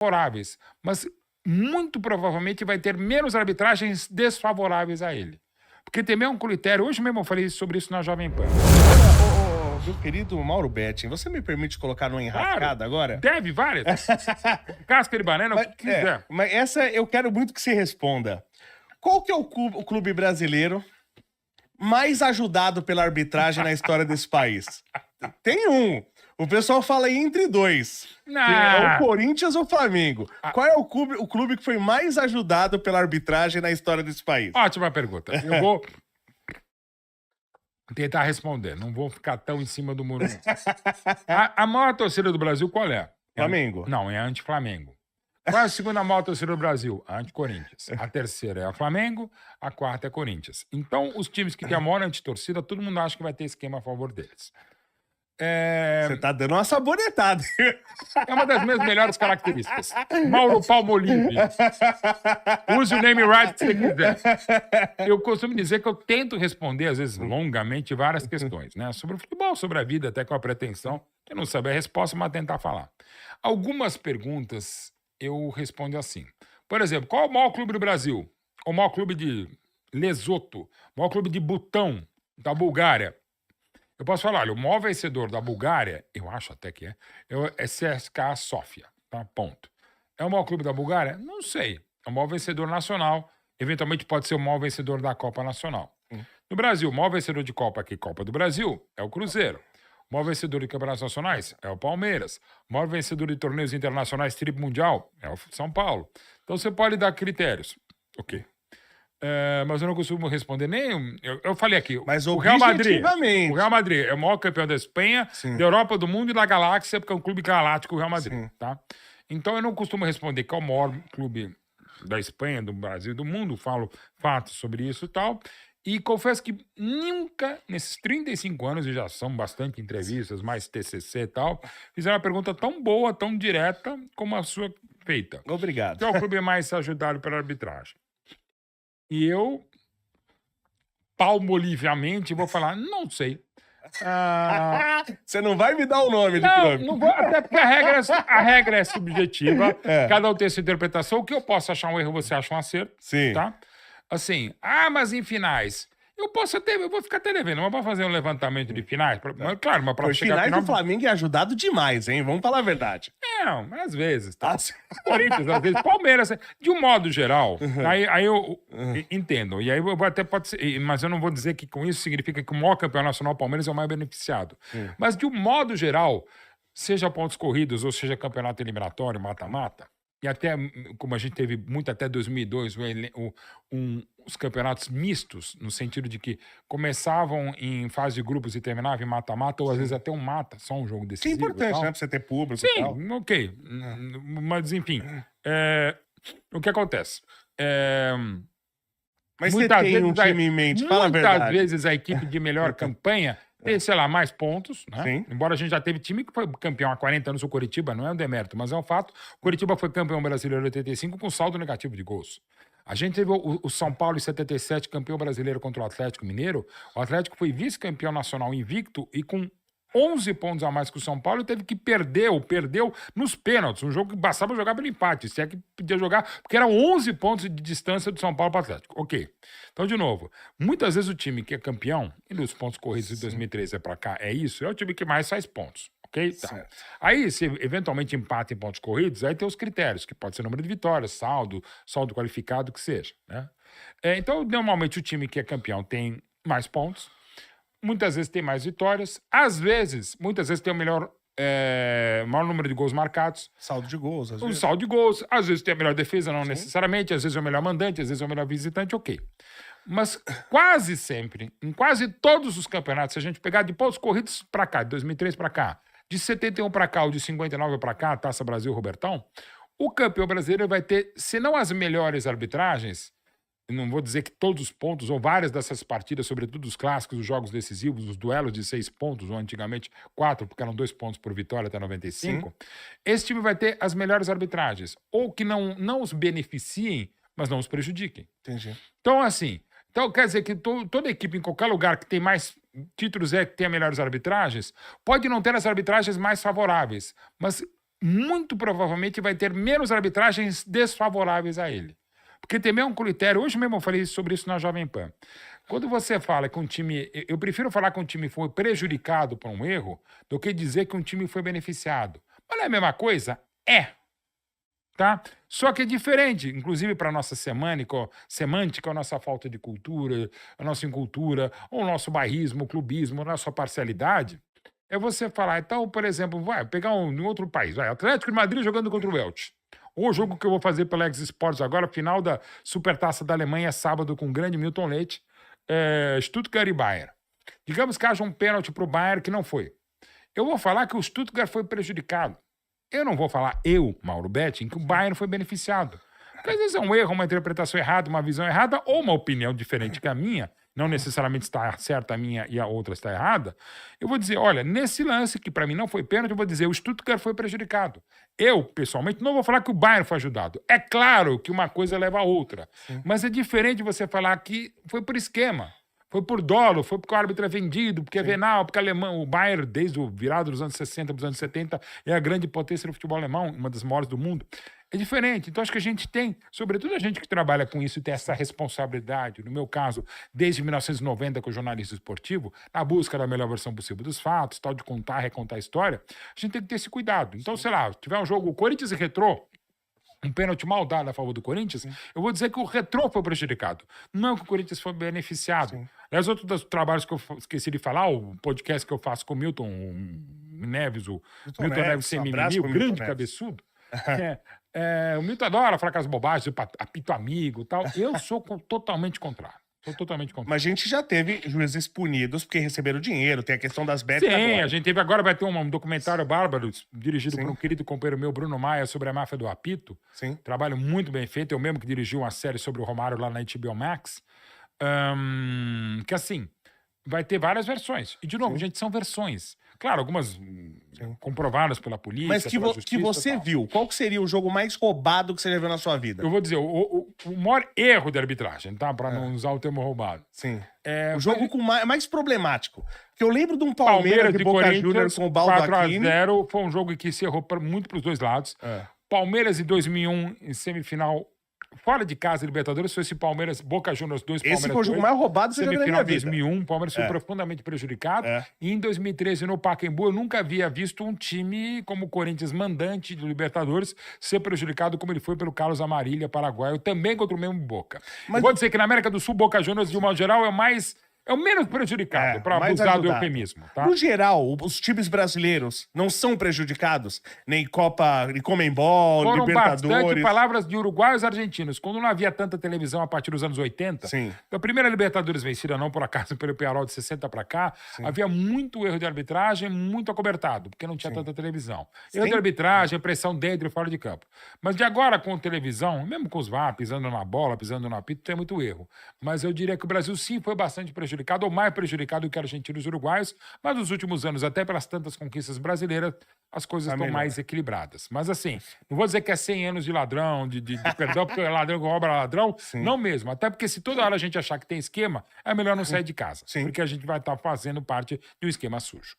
favoráveis, mas muito provavelmente vai ter menos arbitragens desfavoráveis a ele. Porque também é um critério, hoje mesmo eu falei sobre isso na Jovem Pan. Meu querido Mauro Betting, você me permite colocar numa enrascada agora? Deve, várias. Casca de banana, o que quiser. Mas essa eu quero muito que você responda. Qual que é o clube brasileiro mais ajudado pela arbitragem na história desse país? Tem um. O pessoal fala aí entre dois. Que é o Corinthians ou o Flamengo. Qual é o clube que foi mais ajudado pela arbitragem na história desse país? Ótima pergunta. Eu vou tentar responder. Não vou ficar tão em cima do muro. A maior torcida do Brasil qual é? Flamengo. Não, é anti-Flamengo. Qual é a segunda maior torcida do Brasil? A anti-Corinthians. A terceira é o Flamengo, a quarta é Corinthians. Então, os times que têm a maior anti-torcida, todo mundo acha que vai ter esquema a favor deles. Você tá dando uma sabonetada. É uma das minhas melhores características. Mauro Palmolive. Use o name right que você quiser. Eu costumo dizer que eu tento responder, às vezes, longamente, várias questões, né? Sobre o futebol, sobre a vida, até com a pretensão de não saber a resposta, mas tentar falar. Algumas perguntas eu respondo assim. Por exemplo, qual é o maior clube do Brasil? O maior clube de Lesoto? O maior clube de Butão, da Bulgária? Eu posso falar, olha, o maior vencedor da Bulgária, eu acho até que é CSKA Sofia, tá? Ponto. É o maior clube da Bulgária? Não sei. É o maior vencedor nacional. Eventualmente pode ser o maior vencedor da Copa Nacional. No Brasil, o maior vencedor de Copa aqui, Copa do Brasil, é o Cruzeiro. O maior vencedor de campeonatos nacionais é o Palmeiras. O maior vencedor de torneios internacionais triple mundial é o São Paulo. Então você pode dar critérios. Ok. Mas eu não costumo responder nem... Eu falei aqui, mas o Real Madrid. objetivamente. O Real Madrid é o maior campeão da Espanha, da Europa, do mundo e da galáxia, porque é um clube galáctico, o Real Madrid. Tá? Então eu não costumo responder que é o maior clube da Espanha, do Brasil, do mundo. Falo fatos sobre isso e tal. E confesso que nunca, nesses 35 anos, e já são bastante entrevistas, mais TCC e tal, fizeram uma pergunta tão boa, tão direta, como a sua feita. Obrigado. Qual é o clube mais ajudado pela arbitragem? E eu, palmoliveamente, vou falar, não sei. Você não vai me dar o nome de clube? Não vou, até porque a regra é subjetiva. Cada um tem sua interpretação. O que eu posso achar um erro, você acha um acerto. Sim. Tá? Assim, mas em finais... Eu vou ficar até devendo, mas para fazer um levantamento de finais, claro, mas para chegar finais final... do Flamengo é ajudado demais, hein? Vamos falar a verdade. Não, às vezes, tá? Corinthians, às vezes, Palmeiras, de um modo geral, aí eu entendo. E aí eu até pode ser, mas eu não vou dizer que com isso significa que o maior campeão nacional, Palmeiras, é o mais beneficiado. Mas de um modo geral, seja pontos corridos ou seja campeonato eliminatório, mata-mata, e até, como a gente teve muito até 2002, os campeonatos mistos, no sentido de que começavam em fase de grupos e terminavam em mata-mata, ou às vezes até um mata, só um jogo decisivo. Que é importante, né? Pra você ter público e tal. Sim, ok. Mas, enfim, o que acontece? Mas você tem um time em mente, fala a verdade. Muitas vezes a equipe de melhor campanha tem, sei lá, mais pontos, né? Sim. Embora a gente já teve time que foi campeão há 40 anos, o Coritiba, não é um demérito, mas é um fato. O Coritiba foi campeão brasileiro em 85 com saldo negativo de gols. A gente teve o São Paulo em 77, campeão brasileiro contra o Atlético Mineiro. O Atlético foi vice-campeão nacional invicto e com 11 pontos a mais que o São Paulo, teve que perdeu nos pênaltis, um jogo que bastava jogar pelo empate, se é que podia jogar, porque eram 11 pontos de distância do São Paulo para o Atlético. Ok. Então, de novo, muitas vezes o time que é campeão, e nos pontos corridos de 2013 para cá, é o time que mais faz pontos. Ok? Tá. Aí, se eventualmente empata em pontos corridos, aí tem os critérios, que pode ser número de vitórias, saldo qualificado, que seja. Né? Então, normalmente, o time que é campeão tem mais pontos, muitas vezes tem mais vitórias, muitas vezes tem o maior número de gols marcados. Saldo de gols, às vezes. Saldo de gols, às vezes tem a melhor defesa, não necessariamente, às vezes é o melhor mandante, às vezes é o melhor visitante, ok. Mas quase sempre, em quase todos os campeonatos, se a gente pegar de pontos corridos para cá, de 2003 para cá, de 71 para cá ou de 59 para cá, Taça Brasil, Robertão, o campeão brasileiro vai ter, se não as melhores arbitragens, não vou dizer que todos os pontos, ou várias dessas partidas, sobretudo os clássicos, os jogos decisivos, os duelos de 6 pontos, ou antigamente 4, porque eram 2 pontos por vitória até 95, esse time vai ter as melhores arbitragens, ou que não os beneficiem, mas não os prejudiquem. Entendi. Então, assim, quer dizer que toda equipe, em qualquer lugar que tem mais títulos que tem as melhores arbitragens, pode não ter as arbitragens mais favoráveis, mas muito provavelmente vai ter menos arbitragens desfavoráveis a ele. Porque também é um critério. Hoje mesmo eu falei sobre isso na Jovem Pan. Quando você fala que um time. Eu prefiro falar que um time foi prejudicado por um erro do que dizer que um time foi beneficiado. Mas não é a mesma coisa? É. Tá? Só que é diferente, inclusive para a nossa semântica, a nossa falta de cultura, a nossa incultura, ou o nosso bairrismo, o clubismo, a nossa parcialidade. É você falar, então, por exemplo, vai pegar em outro país, vai, Atlético de Madrid jogando contra o Elche. O jogo que eu vou fazer pela X-Sports agora, final da Supertaça da Alemanha, sábado, com o grande Milton Leite, Stuttgart e Bayern. Digamos que haja um pênalti para o Bayern que não foi. Eu vou falar que o Stuttgart foi prejudicado. Eu não vou falar, Mauro Betting, que o Bayern foi beneficiado. Porque às vezes é um erro, uma interpretação errada, uma visão errada, ou uma opinião diferente que a minha, não necessariamente está certa a minha e a outra está errada. Eu vou dizer, olha, nesse lance, que para mim não foi pênalti, eu vou dizer, o Stuttgart foi prejudicado. Eu, pessoalmente, não vou falar que o Bayern foi ajudado. É claro que uma coisa leva a outra. Sim. Mas é diferente você falar que foi por esquema. Foi por dolo, foi porque o árbitro é vendido, porque é venal, porque o Bayern, desde o virado dos anos 60 para os anos 70, é a grande potência do futebol alemão, uma das maiores do mundo. É diferente. Então, acho que a gente tem, sobretudo a gente que trabalha com isso e tem essa responsabilidade, no meu caso, desde 1990, com o jornalista esportivo, na busca da melhor versão possível dos fatos, tal, de contar, recontar a história, a gente tem que ter esse cuidado. Então, sei lá, tiver um jogo Corinthians e Retrô, um pênalti mal dado a favor do Corinthians, eu vou dizer que o Retrô foi prejudicado. Não que o Corinthians foi beneficiado. Aliás, outro dos trabalhos que eu esqueci de falar, o podcast que eu faço com o Milton Neves, o Milton Neves sem mimimi, o grande cabeçudo. O Milton adora falar com as bobagens, apito amigo e tal. Eu sou totalmente contrário. Sou totalmente contrário. Mas a gente já teve juízes punidos porque receberam dinheiro, tem a questão das bets. Sim, agora. A gente teve agora, vai ter um documentário bárbaro, dirigido por um querido companheiro meu, Bruno Maia, sobre a máfia do apito. Sim. Trabalho muito bem feito, eu mesmo que dirigi uma série sobre o Romário lá na HBO Max. Que assim, vai ter várias versões. E, de novo, gente, são versões. Claro, algumas comprovadas pela polícia. Mas que você viu, qual que seria o jogo mais roubado que você já viu na sua vida? Eu vou dizer, o maior erro de arbitragem, tá? Pra não usar o termo roubado. Sim. O jogo mais problemático. Porque eu lembro de um Palmeiras de Boca Juniors com o Baldaquini. 4-0, foi um jogo que se errou muito pros dois lados. Palmeiras em 2001, em semifinal, fora de casa, Libertadores, foi esse Palmeiras, Boca Juniors 2, Palmeiras 2. Esse foi o jogo mais roubado que você já viu na minha vida. Semifinal 2001, Palmeiras foi profundamente prejudicado. E em 2013, no Pacaembu, eu nunca havia visto um time como o Corinthians, mandante do Libertadores, ser prejudicado como ele foi pelo Carlos Amarília, paraguaio, também contra o mesmo Boca. Mas vou dizer que na América do Sul, Boca Juniors, de um modo geral, é o menos prejudicado, para abusar do eufemismo. Tá? No geral, os times brasileiros não são prejudicados? Nem Copa, nem Comembol, foram Libertadores. Bastante palavras de uruguaios e argentinos. Quando não havia tanta televisão a partir dos anos 80, a primeira Libertadores vencida, não por acaso, pelo Pearol de 60 para cá, havia muito erro de arbitragem, muito acobertado, porque não tinha tanta televisão. Erro de arbitragem, pressão dentro e fora de campo. Mas de agora, com televisão, mesmo com os VAR, pisando na bola, pisando no apito, tem muito erro. Mas eu diria que o Brasil sim foi bastante prejudicado, ou mais prejudicado do que argentinos e uruguaios, mas nos últimos anos, até pelas tantas conquistas brasileiras, as coisas estão mais equilibradas. Mas assim, não vou dizer que é 100 anos de ladrão, de perdão, porque é ladrão que rouba ladrão, não mesmo. Até porque se toda hora a gente achar que tem esquema, é melhor não sair de casa, porque a gente vai estar fazendo parte de um esquema sujo.